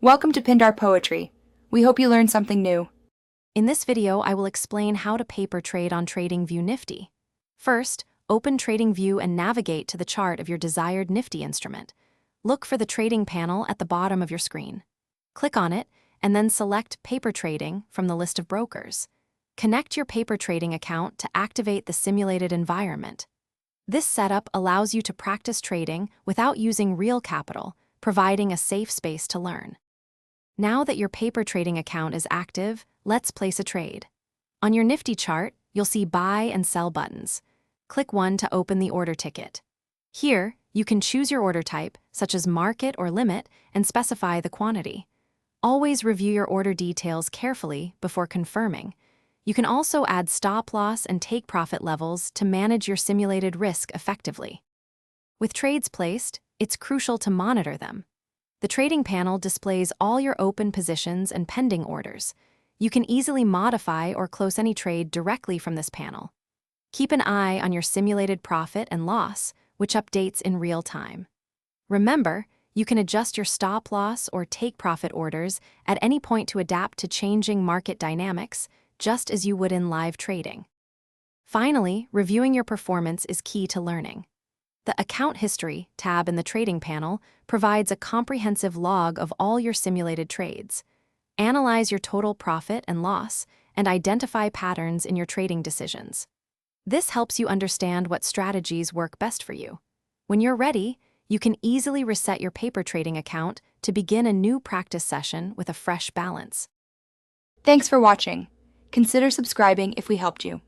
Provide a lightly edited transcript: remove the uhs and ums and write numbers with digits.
Welcome to Pindar Poetry. We hope you learned something new. In this video, I will explain how to paper trade on TradingView Nifty. First, open TradingView and navigate to the chart of your desired Nifty instrument. Look for the trading panel at the bottom of your screen. Click on it, and then select Paper Trading from the list of brokers. Connect your paper trading account to activate the simulated environment. This setup allows you to practice trading without using real capital, providing a safe space to learn. Now that your paper trading account is active, let's place a trade. On your Nifty chart, you'll see Buy and Sell buttons. Click one to open the order ticket. Here, you can choose your order type, such as market or limit, and specify the quantity. Always review your order details carefully before confirming. You can also add stop loss and take profit levels to manage your simulated risk effectively. With trades placed, it's crucial to monitor them. The trading panel displays all your open positions and pending orders. You can easily modify or close any trade directly from this panel. Keep an eye on your simulated profit and loss, which updates in real time. Remember, you can adjust your stop loss or take profit orders at any point to adapt to changing market dynamics, just as you would in live trading. Finally, reviewing your performance is key to learning. The Account History tab in the trading panel provides a comprehensive log of all your simulated trades. Analyze your total profit and loss and identify patterns in your trading decisions. This helps you understand what strategies work best for you. When you're ready, you can easily reset your paper trading account to begin a new practice session with a fresh balance. Thanks for watching. Consider subscribing if we helped you.